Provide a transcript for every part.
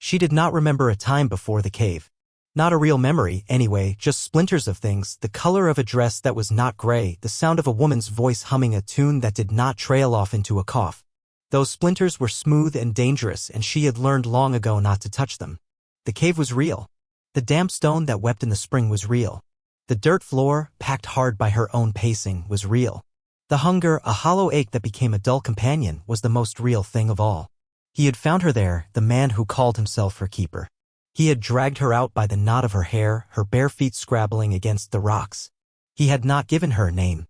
She did not remember a time before the cave. Not a real memory, anyway, just splinters of things, the color of a dress that was not gray, the sound of a woman's voice humming a tune that did not trail off into a cough. Those splinters were smooth and dangerous, and she had learned long ago not to touch them. The cave was real. The damp stone that wept in the spring was real. The dirt floor, packed hard by her own pacing, was real. The hunger, a hollow ache that became a dull companion, was the most real thing of all. He had found her there, the man who called himself her keeper. He had dragged her out by the knot of her hair, her bare feet scrabbling against the rocks. He had not given her a name.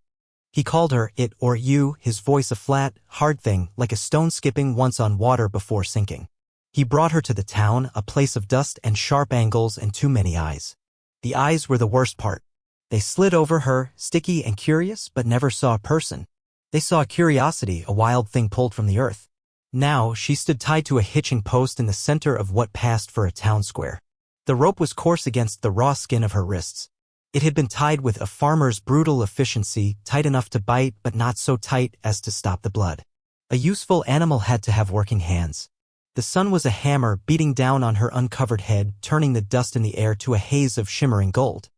He called her it or you, his voice a flat, hard thing, like a stone skipping once on water before sinking. He brought her to the town, a place of dust and sharp angles and too many eyes. The eyes were the worst part. They slid over her, sticky and curious, but never saw a person. They saw curiosity, a wild thing pulled from the earth. Now, she stood tied to a hitching post in the center of what passed for a town square. The rope was coarse against the raw skin of her wrists. It had been tied with a farmer's brutal efficiency, tight enough to bite but not so tight as to stop the blood. A useful animal had to have working hands. The sun was a hammer beating down on her uncovered head, turning the dust in the air to a haze of shimmering gold.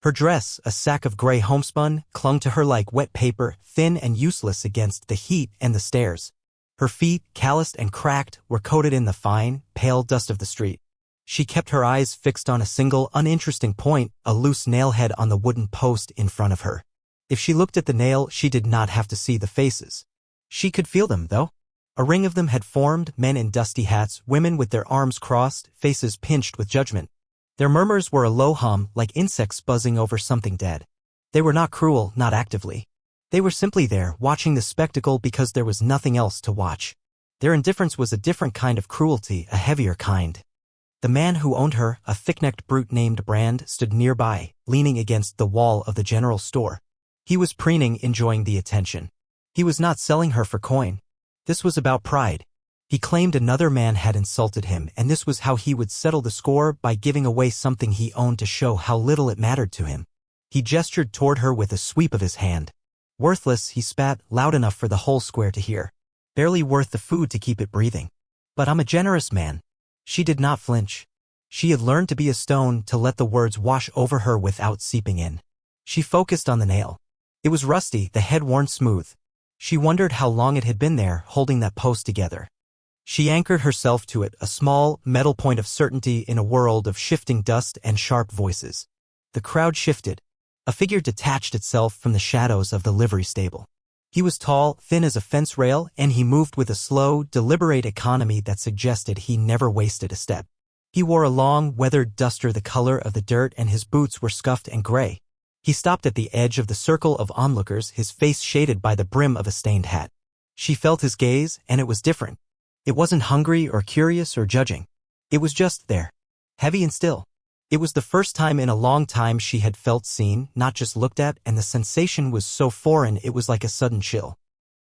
Her dress, a sack of gray homespun, clung to her like wet paper, thin and useless against the heat and the stairs. Her feet, calloused and cracked, were coated in the fine, pale dust of the street. She kept her eyes fixed on a single, uninteresting point, a loose nail-head on the wooden post in front of her. If she looked at the nail, she did not have to see the faces. She could feel them, though. A ring of them had formed, men in dusty hats, women with their arms crossed, faces pinched with judgment. Their murmurs were a low hum, like insects buzzing over something dead. They were not cruel, not actively. They were simply there, watching the spectacle because there was nothing else to watch. Their indifference was a different kind of cruelty, a heavier kind. The man who owned her, a thick-necked brute named Brand, stood nearby, leaning against the wall of the general store. He was preening, enjoying the attention. He was not selling her for coin. This was about pride. He claimed another man had insulted him, and this was how he would settle the score, by giving away something he owned to show how little it mattered to him. He gestured toward her with a sweep of his hand. Worthless, he spat, loud enough for the whole square to hear. Barely worth the food to keep it breathing. But I'm a generous man. She did not flinch. She had learned to be a stone, to let the words wash over her without seeping in. She focused on the nail. It was rusty, the head worn smooth. She wondered how long it had been there, holding that post together. She anchored herself to it, a small, metal point of certainty in a world of shifting dust and sharp voices. The crowd shifted. A figure detached itself from the shadows of the livery stable. He was tall, thin as a fence rail, and he moved with a slow, deliberate economy that suggested he never wasted a step. He wore a long, weathered duster the color of the dirt, and his boots were scuffed and gray. He stopped at the edge of the circle of onlookers, his face shaded by the brim of a stained hat. She felt his gaze, and it was different. It wasn't hungry or curious or judging. It was just there, heavy and still. It was the first time in a long time she had felt seen, not just looked at, and the sensation was so foreign it was like a sudden chill.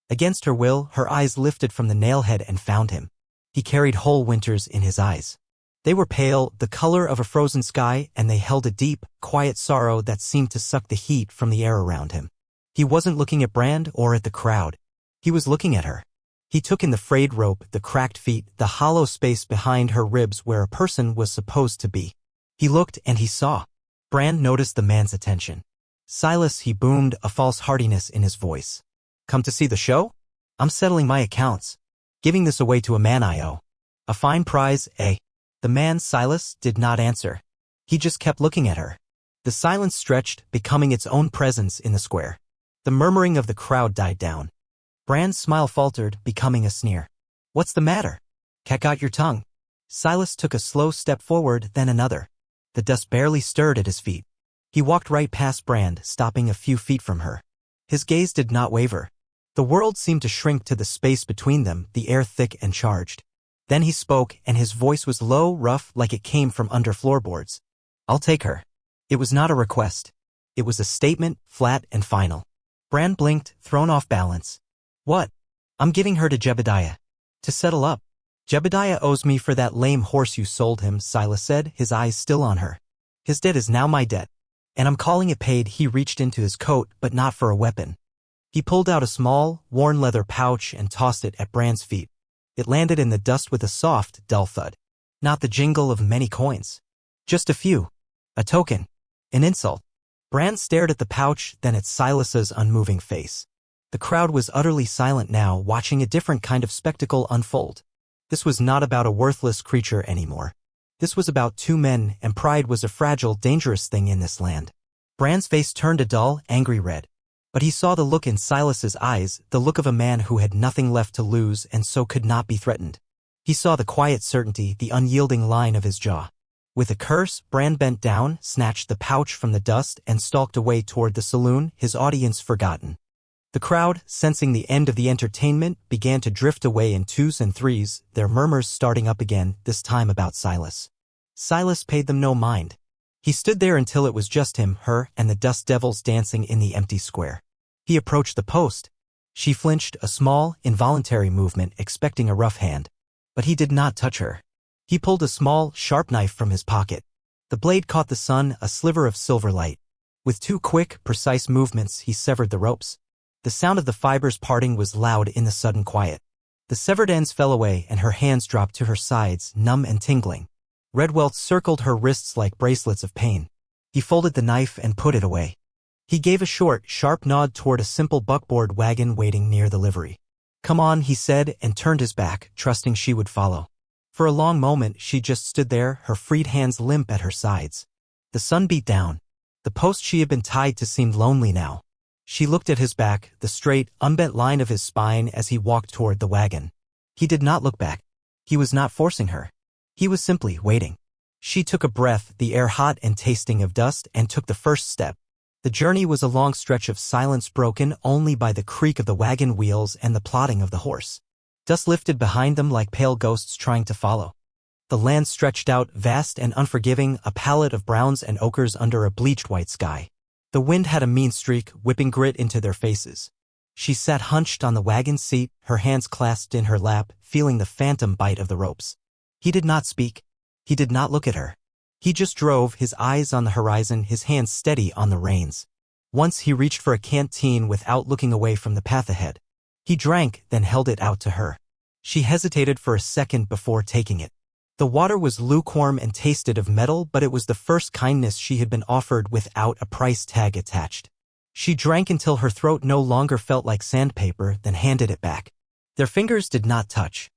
Against her will, her eyes lifted from the nailhead and found him. He carried whole winters in his eyes. They were pale, the color of a frozen sky, and they held a deep, quiet sorrow that seemed to suck the heat from the air around him. He wasn't looking at Brand or at the crowd. He was looking at her. He took in the frayed rope, the cracked feet, the hollow space behind her ribs where a person was supposed to be. He looked and he saw. Brand noticed the man's attention. Silas, he boomed, a false heartiness in his voice. Come to see the show? I'm settling my accounts. Giving this away to a man I owe. A fine prize, eh? The man, Silas, did not answer. He just kept looking at her. The silence stretched, becoming its own presence in the square. The murmuring of the crowd died down. Brand's smile faltered, becoming a sneer. What's the matter? Cat got your tongue. Silas took a slow step forward, then another. The dust barely stirred at his feet. He walked right past Brand, stopping a few feet from her. His gaze did not waver. The world seemed to shrink to the space between them, the air thick and charged. Then he spoke, and his voice was low, rough, like it came from under floorboards. I'll take her. It was not a request. It was a statement, flat and final. Brand blinked, thrown off balance. What? I'm giving her to Jebediah. To settle up. Jebediah owes me for that lame horse you sold him, Silas said, his eyes still on her. His debt is now my debt. And I'm calling it paid. He reached into his coat, but not for a weapon. He pulled out a small, worn leather pouch and tossed it at Brand's feet. It landed in the dust with a soft, dull thud. Not the jingle of many coins. Just a few. A token. An insult. Bran stared at the pouch, then at Silas's unmoving face. The crowd was utterly silent now, watching a different kind of spectacle unfold. This was not about a worthless creature anymore. This was about two men, and pride was a fragile, dangerous thing in this land. Bran's face turned a dull, angry red. But he saw the look in Silas's eyes, the look of a man who had nothing left to lose and so could not be threatened. He saw the quiet certainty, the unyielding line of his jaw. With a curse, Bran bent down, snatched the pouch from the dust, and stalked away toward the saloon, his audience forgotten. The crowd, sensing the end of the entertainment, began to drift away in twos and threes, their murmurs starting up again, this time about Silas. Silas paid them no mind. He stood there until it was just him, her, and the dust devils dancing in the empty square. He approached the post. She flinched, a small, involuntary movement, expecting a rough hand. But he did not touch her. He pulled a small, sharp knife from his pocket. The blade caught the sun, a sliver of silver light. With two quick, precise movements, he severed the ropes. The sound of the fibers parting was loud in the sudden quiet. The severed ends fell away and her hands dropped to her sides, numb and tingling. Red welts circled her wrists like bracelets of pain. He folded the knife and put it away. He gave a short, sharp nod toward a simple buckboard wagon waiting near the livery. "Come on," he said, and turned his back, trusting she would follow. For a long moment she just stood there, her freed hands limp at her sides. The sun beat down. The post she had been tied to seemed lonely now. She looked at his back, the straight, unbent line of his spine as he walked toward the wagon. He did not look back. He was not forcing her. He was simply waiting. She took a breath, the air hot and tasting of dust, and took the first step. The journey was a long stretch of silence broken only by the creak of the wagon wheels and the plodding of the horse. Dust lifted behind them like pale ghosts trying to follow. The land stretched out, vast and unforgiving, a palette of browns and ochres under a bleached white sky. The wind had a mean streak, whipping grit into their faces. She sat hunched on the wagon seat, her hands clasped in her lap, feeling the phantom bite of the ropes. He did not speak. He did not look at her. He just drove, his eyes on the horizon, his hands steady on the reins. Once he reached for a canteen without looking away from the path ahead. He drank, then held it out to her. She hesitated for a second before taking it. The water was lukewarm and tasted of metal, but it was the first kindness she had been offered without a price tag attached. She drank until her throat no longer felt like sandpaper, then handed it back. Their fingers did not touch.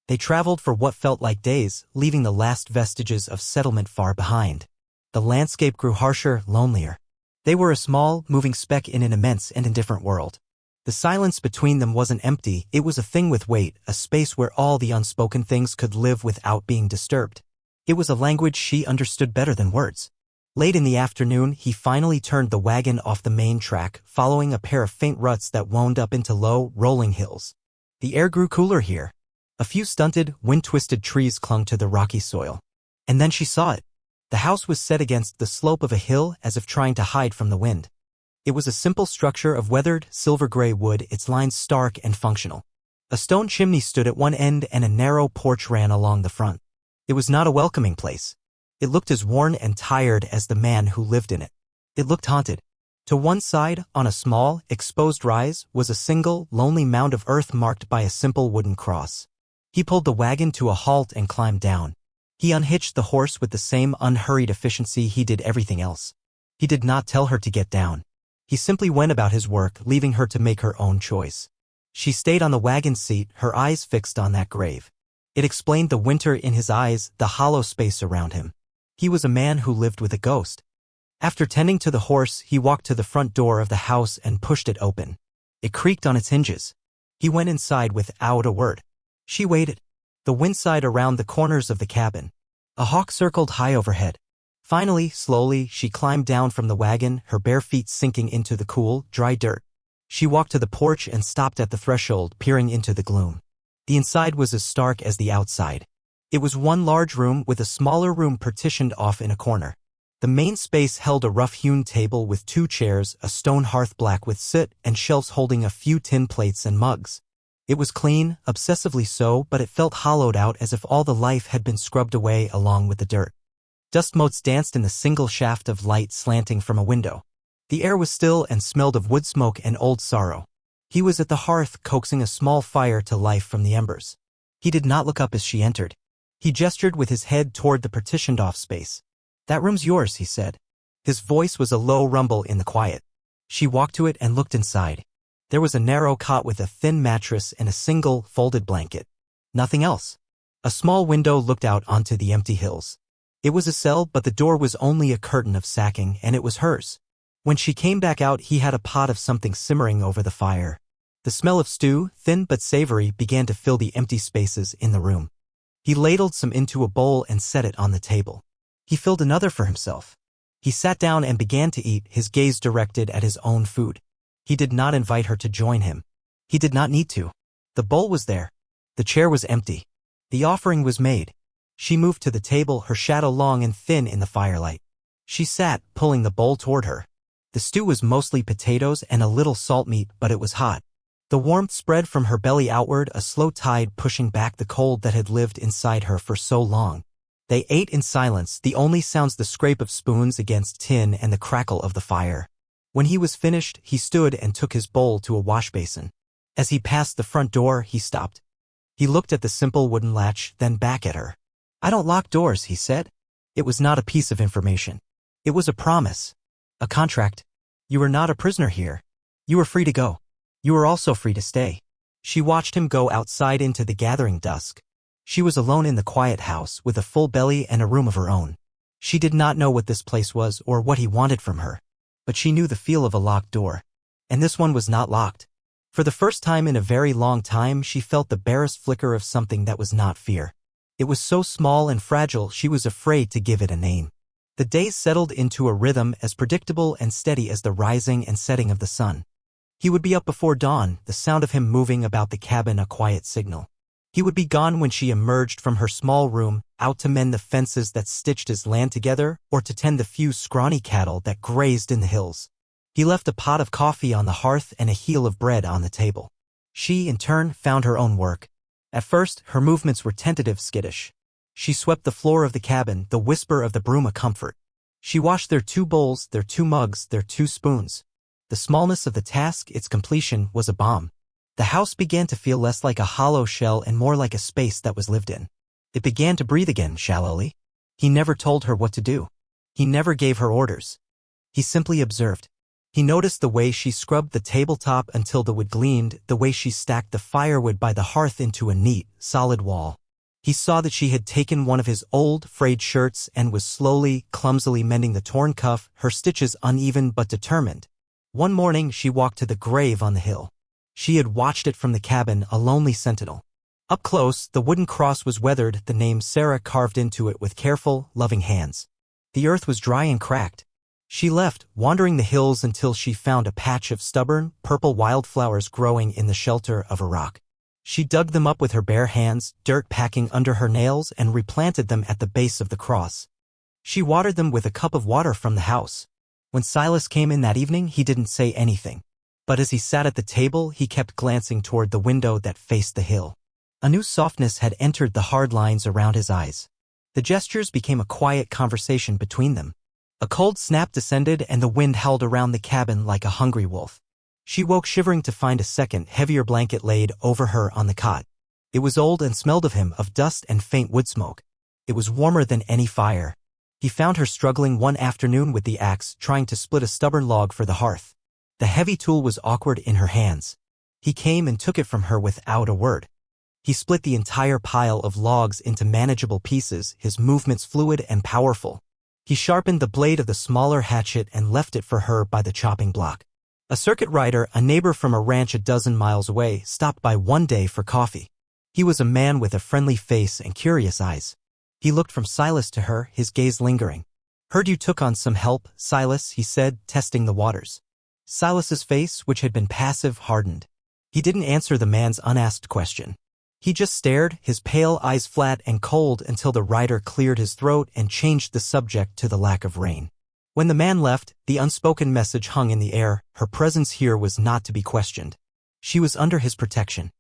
They traveled for what felt like days, leaving the last vestiges of settlement far behind. The landscape grew harsher, lonelier. They were a small, moving speck in an immense and indifferent world. The silence between them wasn't empty, it was a thing with weight, a space where all the unspoken things could live without being disturbed. It was a language she understood better than words. Late in the afternoon, he finally turned the wagon off the main track, following a pair of faint ruts that wound up into low, rolling hills. The air grew cooler here. A few stunted, wind-twisted trees clung to the rocky soil. And then she saw it. The house was set against the slope of a hill as if trying to hide from the wind. It was a simple structure of weathered, silver-gray wood, its lines stark and functional. A stone chimney stood at one end and a narrow porch ran along the front. It was not a welcoming place. It looked as worn and tired as the man who lived in it. It looked haunted. To one side, on a small, exposed rise, was a single, lonely mound of earth marked by a simple wooden cross. He pulled the wagon to a halt and climbed down. He unhitched the horse with the same unhurried efficiency he did everything else. He did not tell her to get down. He simply went about his work, leaving her to make her own choice. She stayed on the wagon seat, her eyes fixed on that grave. It explained the winter in his eyes, the hollow space around him. He was a man who lived with a ghost. After tending to the horse, he walked to the front door of the house and pushed it open. It creaked on its hinges. He went inside without a word. She waited. The wind sighed around the corners of the cabin. A hawk circled high overhead. Finally, slowly, she climbed down from the wagon, her bare feet sinking into the cool, dry dirt. She walked to the porch and stopped at the threshold, peering into the gloom. The inside was as stark as the outside. It was one large room with a smaller room partitioned off in a corner. The main space held a rough-hewn table with two chairs, a stone hearth black with soot, and shelves holding a few tin plates and mugs. It was clean, obsessively so, but it felt hollowed out as if all the life had been scrubbed away along with the dirt. Dust motes danced in the single shaft of light slanting from a window. The air was still and smelled of wood smoke and old sorrow. He was at the hearth coaxing a small fire to life from the embers. He did not look up as she entered. He gestured with his head toward the partitioned-off space. "That room's yours," he said. His voice was a low rumble in the quiet. She walked to it and looked inside. There was a narrow cot with a thin mattress and a single, folded blanket. Nothing else. A small window looked out onto the empty hills. It was a cell, but the door was only a curtain of sacking, and it was hers. When she came back out, he had a pot of something simmering over the fire. The smell of stew, thin but savory, began to fill the empty spaces in the room. He ladled some into a bowl and set it on the table. He filled another for himself. He sat down and began to eat, his gaze directed at his own food. He did not invite her to join him. He did not need to. The bowl was there. The chair was empty. The offering was made. She moved to the table, her shadow long and thin in the firelight. She sat, pulling the bowl toward her. The stew was mostly potatoes and a little salt meat, but it was hot. The warmth spread from her belly outward, a slow tide pushing back the cold that had lived inside her for so long. They ate in silence, the only sounds the scrape of spoons against tin and the crackle of the fire. When he was finished, he stood and took his bowl to a wash basin. As he passed the front door, he stopped. He looked at the simple wooden latch, then back at her. "I don't lock doors," he said. It was not a piece of information. It was a promise. A contract. "You are not a prisoner here. You are free to go. You are also free to stay." She watched him go outside into the gathering dusk. She was alone in the quiet house, with a full belly and a room of her own. She did not know what this place was or what he wanted from her. But she knew the feel of a locked door. And this one was not locked. For the first time in a very long time, she felt the barest flicker of something that was not fear. It was so small and fragile she was afraid to give it a name. The days settled into a rhythm as predictable and steady as the rising and setting of the sun. He would be up before dawn, the sound of him moving about the cabin a quiet signal. He would be gone when she emerged from her small room, out to mend the fences that stitched his land together or to tend the few scrawny cattle that grazed in the hills. He left a pot of coffee on the hearth and a heel of bread on the table. She, in turn, found her own work. At first, her movements were tentative, skittish. She swept the floor of the cabin, the whisper of the broom a comfort. She washed their 2 bowls, their 2 mugs, their 2 spoons. The smallness of the task, its completion, was a balm. The house began to feel less like a hollow shell and more like a space that was lived in. It began to breathe again, shallowly. He never told her what to do. He never gave her orders. He simply observed. He noticed the way she scrubbed the tabletop until the wood gleamed, the way she stacked the firewood by the hearth into a neat, solid wall. He saw that she had taken one of his old, frayed shirts and was slowly, clumsily mending the torn cuff, her stitches uneven but determined. One morning she walked to the grave on the hill. She had watched it from the cabin, a lonely sentinel. Up close, the wooden cross was weathered, the name Sarah carved into it with careful, loving hands. The earth was dry and cracked. She left, wandering the hills until she found a patch of stubborn, purple wildflowers growing in the shelter of a rock. She dug them up with her bare hands, dirt packing under her nails, and replanted them at the base of the cross. She watered them with a cup of water from the house. When Silas came in that evening, he didn't say anything. But as he sat at the table, he kept glancing toward the window that faced the hill. A new softness had entered the hard lines around his eyes. The gestures became a quiet conversation between them. A cold snap descended and the wind howled around the cabin like a hungry wolf. She woke shivering to find a second, heavier blanket laid over her on the cot. It was old and smelled of him, of dust and faint wood smoke. It was warmer than any fire. He found her struggling one afternoon with the axe, trying to split a stubborn log for the hearth. The heavy tool was awkward in her hands. He came and took it from her without a word. He split the entire pile of logs into manageable pieces, his movements fluid and powerful. He sharpened the blade of the smaller hatchet and left it for her by the chopping block. A circuit rider, a neighbor from a ranch a dozen miles away, stopped by one day for coffee. He was a man with a friendly face and curious eyes. He looked from Silas to her, his gaze lingering. "Heard you took on some help, Silas," he said, testing the waters. Silas's face, which had been passive, hardened. He didn't answer the man's unasked question. He just stared, his pale eyes flat and cold, until the rider cleared his throat and changed the subject to the lack of rain. When the man left, the unspoken message hung in the air. Her presence here was not to be questioned. She was under his protection.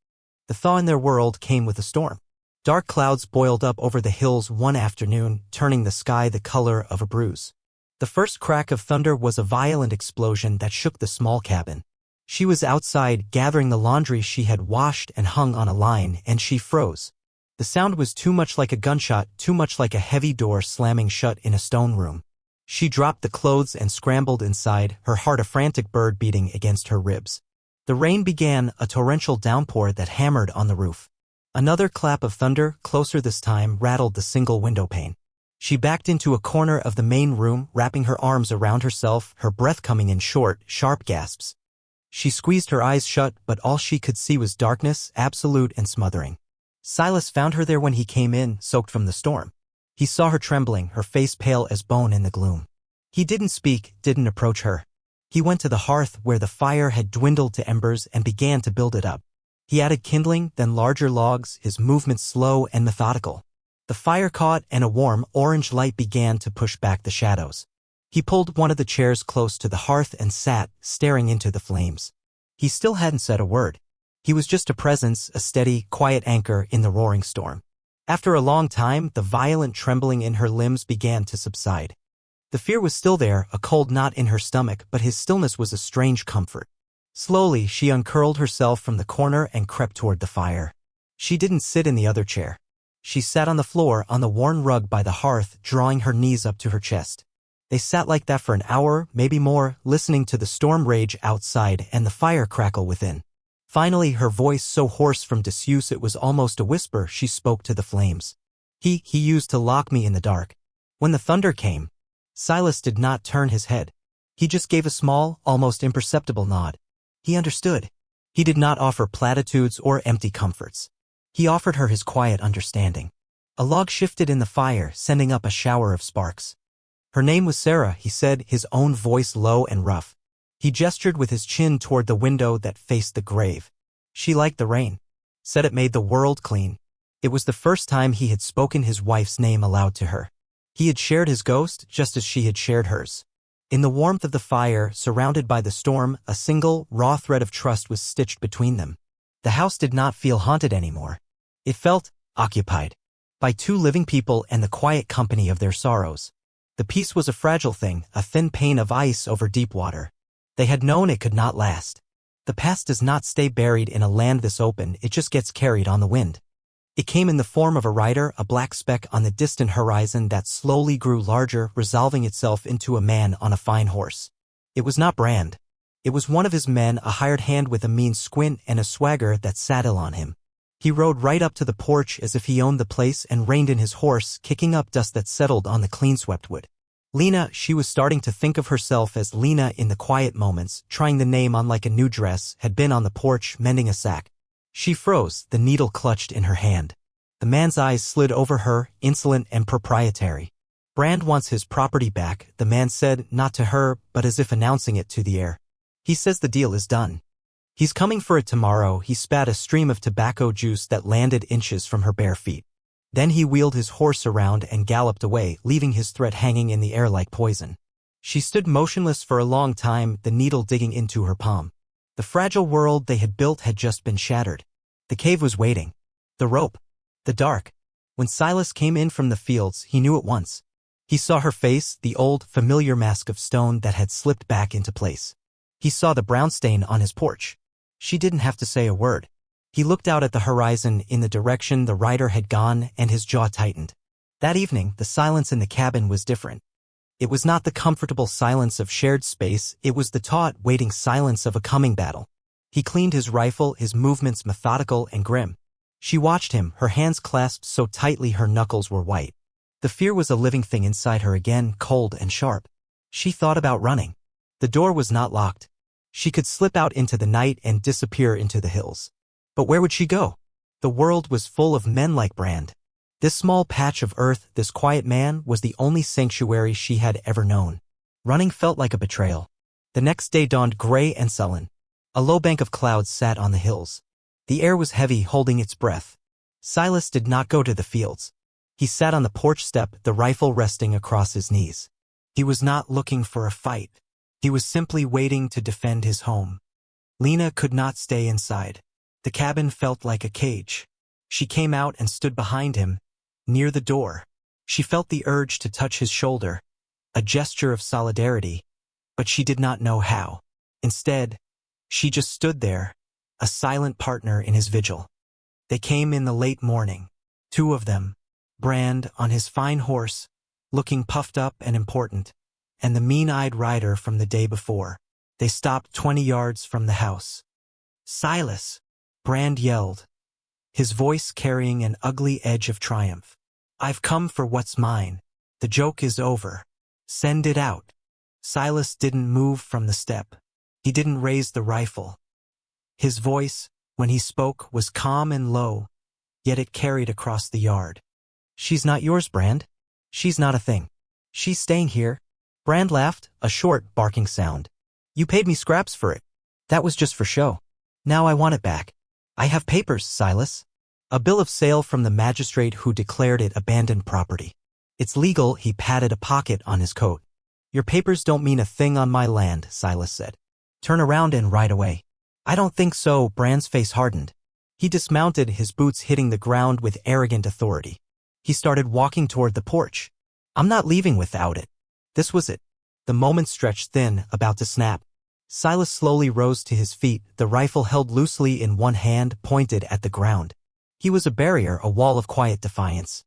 The thaw in their world came with a storm. Dark clouds boiled up over the hills one afternoon, turning the sky the color of a bruise. The first crack of thunder was a violent explosion that shook the small cabin. She was outside, gathering the laundry she had washed and hung on a line, and she froze. The sound was too much like a gunshot, too much like a heavy door slamming shut in a stone room. She dropped the clothes and scrambled inside, her heart a frantic bird beating against her ribs. The rain began, a torrential downpour that hammered on the roof. Another clap of thunder, closer this time, rattled the single window pane. She backed into a corner of the main room, wrapping her arms around herself, her breath coming in short, sharp gasps. She squeezed her eyes shut, but all she could see was darkness, absolute and smothering. Silas found her there when he came in, soaked from the storm. He saw her trembling, her face pale as bone in the gloom. He didn't speak, didn't approach her. He went to the hearth where the fire had dwindled to embers and began to build it up. He added kindling, then larger logs, his movements slow and methodical. The fire caught and a warm, orange light began to push back the shadows. He pulled one of the chairs close to the hearth and sat, staring into the flames. He still hadn't said a word. He was just a presence, a steady, quiet anchor in the roaring storm. After a long time, the violent trembling in her limbs began to subside. The fear was still there, a cold knot in her stomach, but his stillness was a strange comfort. Slowly, she uncurled herself from the corner and crept toward the fire. She didn't sit in the other chair. She sat on the floor, on the worn rug by the hearth, drawing her knees up to her chest. They sat like that for an hour, maybe more, listening to the storm rage outside and the fire crackle within. Finally, her voice so hoarse from disuse it was almost a whisper, she spoke to the flames. He used to lock me in the dark. When the thunder came, Silas did not turn his head. He just gave a small, almost imperceptible nod. He understood. He did not offer platitudes or empty comforts. He offered her his quiet understanding. A log shifted in the fire, sending up a shower of sparks. Her name was Sarah, he said, his own voice low and rough. He gestured with his chin toward the window that faced the grave. She liked the rain. Said it made the world clean. It was the first time he had spoken his wife's name aloud to her. He had shared his ghost, just as she had shared hers. In the warmth of the fire, surrounded by the storm, a single, raw thread of trust was stitched between them. The house did not feel haunted anymore. It felt occupied by two living people and the quiet company of their sorrows. The peace was a fragile thing, a thin pane of ice over deep water. They had known it could not last. The past does not stay buried in a land this open, it just gets carried on the wind. It came in the form of a rider, a black speck on the distant horizon that slowly grew larger, resolving itself into a man on a fine horse. It was not Brand. It was one of his men, a hired hand with a mean squint and a swagger that sat ill on him. He rode right up to the porch as if he owned the place and reined in his horse, kicking up dust that settled on the clean-swept wood. Lena, she was starting to think of herself as Lena in the quiet moments, trying the name on like a new dress, had been on the porch, mending a sack. She froze, the needle clutched in her hand. The man's eyes slid over her, insolent and proprietary. Brand wants his property back, the man said, not to her, but as if announcing it to the air. He says the deal is done. He's coming for it tomorrow. He spat a stream of tobacco juice that landed inches from her bare feet. Then he wheeled his horse around and galloped away, leaving his threat hanging in the air like poison. She stood motionless for a long time, the needle digging into her palm. The fragile world they had built had just been shattered. The cave was waiting. The rope. The dark. When Silas came in from the fields, he knew at once. He saw her face, the old, familiar mask of stone that had slipped back into place. He saw the brown stain on his porch. She didn't have to say a word. He looked out at the horizon in the direction the rider had gone, and his jaw tightened. That evening, the silence in the cabin was different. It was not the comfortable silence of shared space, it was the taut, waiting silence of a coming battle. He cleaned his rifle, his movements methodical and grim. She watched him, her hands clasped so tightly her knuckles were white. The fear was a living thing inside her again, cold and sharp. She thought about running. The door was not locked. She could slip out into the night and disappear into the hills. But where would she go? The world was full of men like Brand. This small patch of earth, this quiet man, was the only sanctuary she had ever known. Running felt like a betrayal. The next day dawned gray and sullen. A low bank of clouds sat on the hills. The air was heavy, holding its breath. Silas did not go to the fields. He sat on the porch step, the rifle resting across his knees. He was not looking for a fight. He was simply waiting to defend his home. Lena could not stay inside. The cabin felt like a cage. She came out and stood behind him, near the door. She felt the urge to touch his shoulder, a gesture of solidarity, but she did not know how. Instead, she just stood there, a silent partner in his vigil. They came in the late morning. Two of them. Brand, on his fine horse, looking puffed up and important, and the mean-eyed rider from the day before. They stopped 20 yards from the house. "Silas!" Brand yelled, his voice carrying an ugly edge of triumph. "I've come for what's mine. The joke is over. Send it out." Silas didn't move from the step. He didn't raise the rifle. His voice, when he spoke, was calm and low, yet it carried across the yard. "She's not yours, Brand. She's not a thing. She's staying here." Brand laughed, a short, barking sound. "You paid me scraps for it. That was just for show. Now I want it back. I have papers, Silas. A bill of sale from the magistrate who declared it abandoned property. It's legal." He patted a pocket on his coat. "Your papers don't mean a thing on my land," Silas said. "Turn around and ride away." "I don't think so." Brand's face hardened. He dismounted, his boots hitting the ground with arrogant authority. He started walking toward the porch. "I'm not leaving without it." This was it. The moment stretched thin, about to snap. Silas slowly rose to his feet, the rifle held loosely in one hand, pointed at the ground. He was a barrier, a wall of quiet defiance.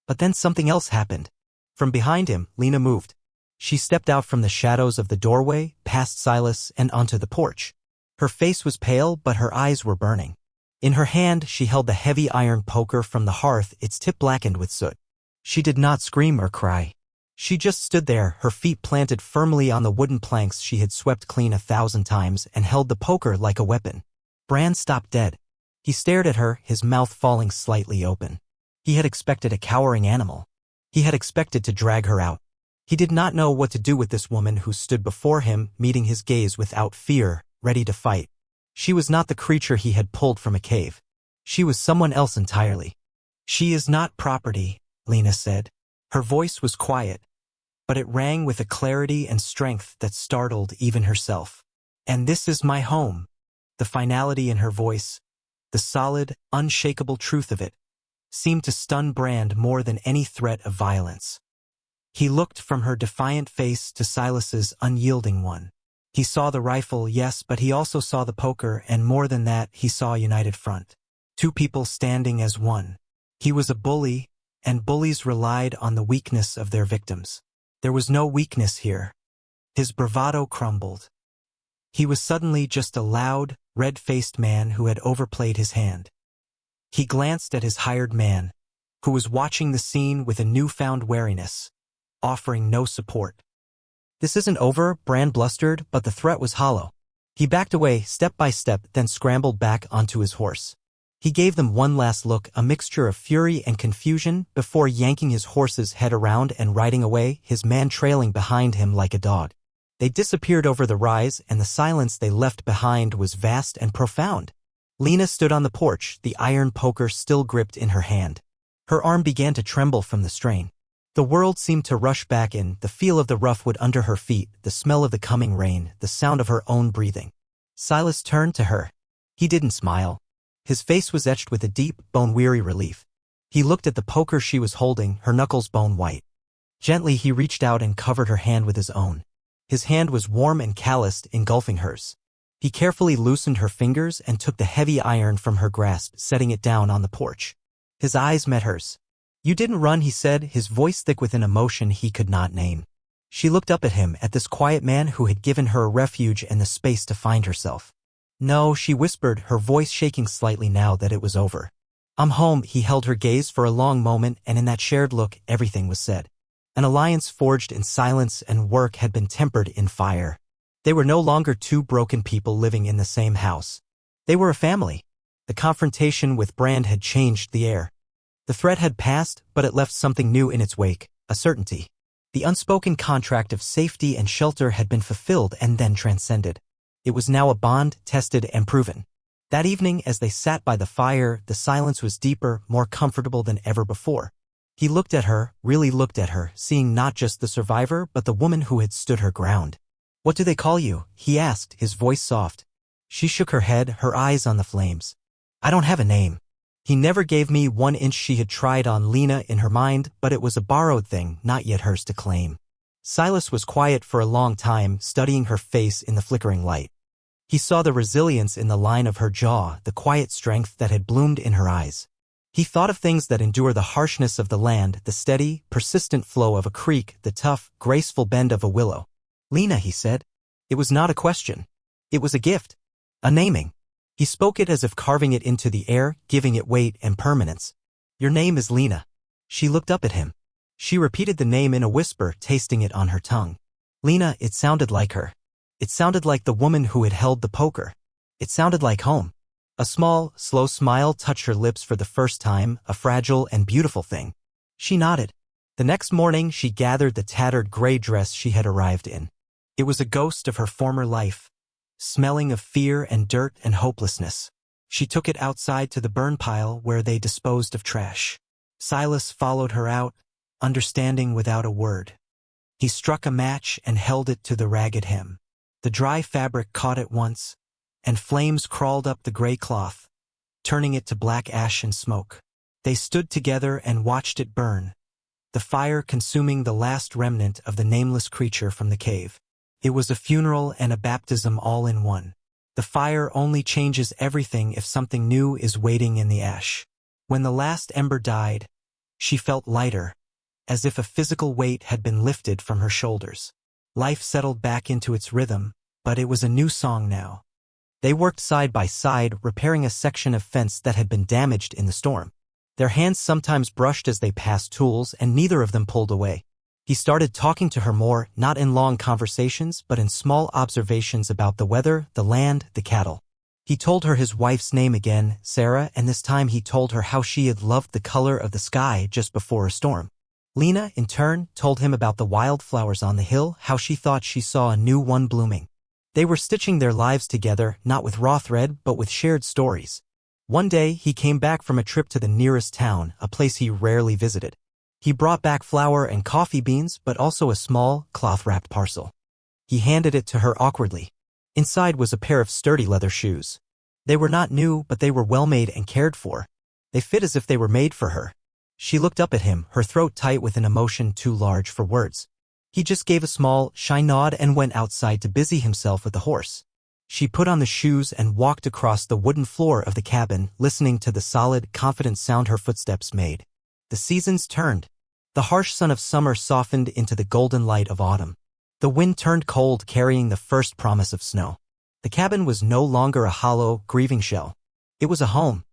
But then something else happened. From behind him, Lena moved. She stepped out from the shadows of the doorway, past Silas, and onto the porch. Her face was pale, but her eyes were burning. In her hand, she held the heavy iron poker from the hearth, its tip blackened with soot. She did not scream or cry. She just stood there, her feet planted firmly on the wooden planks she had swept clean 1,000 times, and held the poker like a weapon. Brand stopped dead. He stared at her, his mouth falling slightly open. He had expected a cowering animal. He had expected to drag her out. He did not know what to do with this woman who stood before him, meeting his gaze without fear, ready to fight. She was not the creature he had pulled from a cave. She was someone else entirely. "She is not property," Lena said. Her voice was quiet, but it rang with a clarity and strength that startled even herself. "And this is my home." The finality in her voice, the solid, unshakable truth of it, seemed to stun Brand more than any threat of violence. He looked from her defiant face to Silas's unyielding one. He saw the rifle, yes, but he also saw the poker, and more than that, he saw a united front. Two people standing as one. He was a bully, and bullies relied on the weakness of their victims. There was no weakness here. His bravado crumbled. He was suddenly just a loud, red-faced man who had overplayed his hand. He glanced at his hired man, who was watching the scene with a newfound wariness, offering no support. "This isn't over," Brand blustered, but the threat was hollow. He backed away, step by step, then scrambled back onto his horse. He gave them one last look, a mixture of fury and confusion, before yanking his horse's head around and riding away, his man trailing behind him like a dog. They disappeared over the rise, and the silence they left behind was vast and profound. Lena stood on the porch, the iron poker still gripped in her hand. Her arm began to tremble from the strain. The world seemed to rush back in, the feel of the rough wood under her feet, the smell of the coming rain, the sound of her own breathing. Silas turned to her. He didn't smile. His face was etched with a deep, bone-weary relief. He looked at the poker she was holding, her knuckles bone-white. Gently he reached out and covered her hand with his own. His hand was warm and calloused, engulfing hers. He carefully loosened her fingers and took the heavy iron from her grasp, setting it down on the porch. His eyes met hers. "You didn't run," he said, his voice thick with an emotion he could not name. She looked up at him, at this quiet man who had given her a refuge and the space to find herself. "No," she whispered, her voice shaking slightly now that it was over. "I'm home." He held her gaze for a long moment, and in that shared look, everything was said. An alliance forged in silence and work had been tempered in fire. They were no longer two broken people living in the same house. They were a family. The confrontation with Brand had changed the air. The threat had passed, but it left something new in its wake, a certainty. The unspoken contract of safety and shelter had been fulfilled and then transcended. It was now a bond, tested and proven. That evening, as they sat by the fire, the silence was deeper, more comfortable than ever before. He looked at her, really looked at her, seeing not just the survivor, but the woman who had stood her ground. "What do they call you?" he asked, his voice soft. She shook her head, her eyes on the flames. "I don't have a name. He never gave me 1 inch." She had tried on Lena in her mind, but it was a borrowed thing, not yet hers to claim. Silas was quiet for a long time, studying her face in the flickering light. He saw the resilience in the line of her jaw, the quiet strength that had bloomed in her eyes. He thought of things that endure the harshness of the land, the steady, persistent flow of a creek, the tough, graceful bend of a willow. Lena, he said. It was not a question. It was a gift. A naming. He spoke it as if carving it into the air, giving it weight and permanence. Your name is Lena. She looked up at him. She repeated the name in a whisper, tasting it on her tongue. Lena, it sounded like her. It sounded like the woman who had held the poker. It sounded like home. A small, slow smile touched her lips for the first time, a fragile and beautiful thing. She nodded. The next morning she gathered the tattered gray dress she had arrived in. It was a ghost of her former life, smelling of fear and dirt and hopelessness. She took it outside to the burn pile where they disposed of trash. Silas followed her out, understanding without a word. He struck a match and held it to the ragged hem. The dry fabric caught at once, and flames crawled up the gray cloth, turning it to black ash and smoke. They stood together and watched it burn, the fire consuming the last remnant of the nameless creature from the cave. It was a funeral and a baptism all in one. The fire only changes everything if something new is waiting in the ash. When the last ember died, she felt lighter, as if a physical weight had been lifted from her shoulders. Life settled back into its rhythm, but it was a new song now. They worked side by side, repairing a section of fence that had been damaged in the storm. Their hands sometimes brushed as they passed tools, and neither of them pulled away. He started talking to her more, not in long conversations, but in small observations about the weather, the land, the cattle. He told her his wife's name again, Sarah, and this time he told her how she had loved the color of the sky just before a storm. Lena, in turn, told him about the wildflowers on the hill, how she thought she saw a new one blooming. They were stitching their lives together, not with raw thread, but with shared stories. One day, he came back from a trip to the nearest town, a place he rarely visited. He brought back flour and coffee beans, but also a small, cloth-wrapped parcel. He handed it to her awkwardly. Inside was a pair of sturdy leather shoes. They were not new, but they were well-made and cared for. They fit as if they were made for her. She looked up at him, her throat tight with an emotion too large for words. He just gave a small, shy nod and went outside to busy himself with the horse. She put on the shoes and walked across the wooden floor of the cabin, listening to the solid, confident sound her footsteps made. The seasons turned. The harsh sun of summer softened into the golden light of autumn. The wind turned cold, carrying the first promise of snow. The cabin was no longer a hollow, grieving shell. It was a home.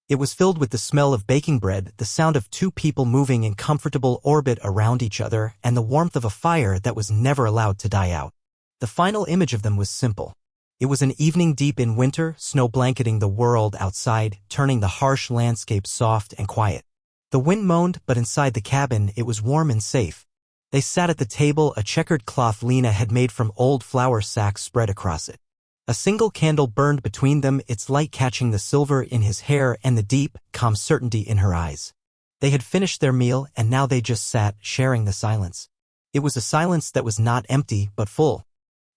It was filled with the smell of baking bread, the sound of two people moving in comfortable orbit around each other, and the warmth of a fire that was never allowed to die out. The final image of them was simple. It was an evening deep in winter, snow blanketing the world outside, turning the harsh landscape soft and quiet. The wind moaned, but inside the cabin it was warm and safe. They sat at the table, a checkered cloth Lena had made from old flour sacks spread across it. A single candle burned between them, its light catching the silver in his hair and the deep, calm certainty in her eyes. They had finished their meal, and now they just sat, sharing the silence. It was a silence that was not empty, but full.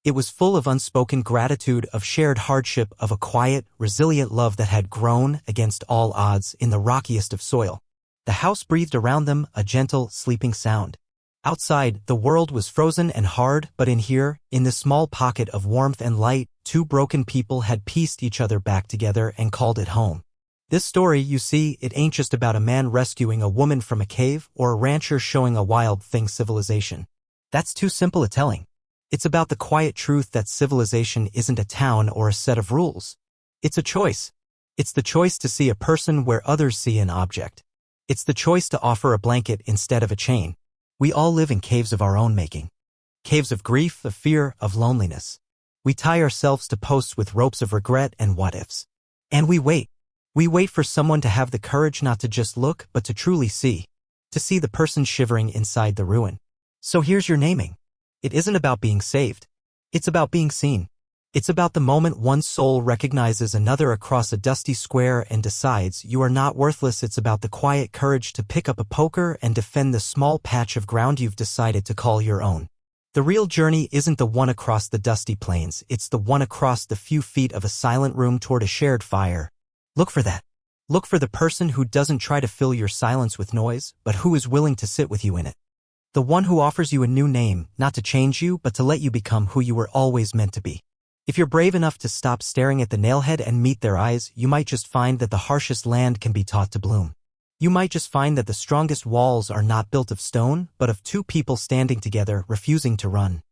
It was full of unspoken gratitude, of shared hardship, of a quiet, resilient love that had grown, against all odds, in the rockiest of soil. The house breathed around them, a gentle, sleeping sound. Outside, the world was frozen and hard, but in here, in this small pocket of warmth and light, two broken people had pieced each other back together and called it home. This story, you see, it ain't just about a man rescuing a woman from a cave or a rancher showing a wild thing civilization. That's too simple a telling. It's about the quiet truth that civilization isn't a town or a set of rules. It's a choice. It's the choice to see a person where others see an object. It's the choice to offer a blanket instead of a chain. We all live in caves of our own making. Caves of grief, of fear, of loneliness. We tie ourselves to posts with ropes of regret and what-ifs. And we wait. We wait for someone to have the courage not to just look, but to truly see. To see the person shivering inside the ruin. So here's your naming. It isn't about being saved. It's about being seen. It's about the moment one soul recognizes another across a dusty square and decides you are not worthless. It's about the quiet courage to pick up a poker and defend the small patch of ground you've decided to call your own. The real journey isn't the one across the dusty plains, it's the one across the few feet of a silent room toward a shared fire. Look for that. Look for the person who doesn't try to fill your silence with noise, but who is willing to sit with you in it. The one who offers you a new name, not to change you, but to let you become who you were always meant to be. If you're brave enough to stop staring at the nailhead and meet their eyes, you might just find that the harshest land can be taught to bloom. You might just find that the strongest walls are not built of stone, but of two people standing together, refusing to run.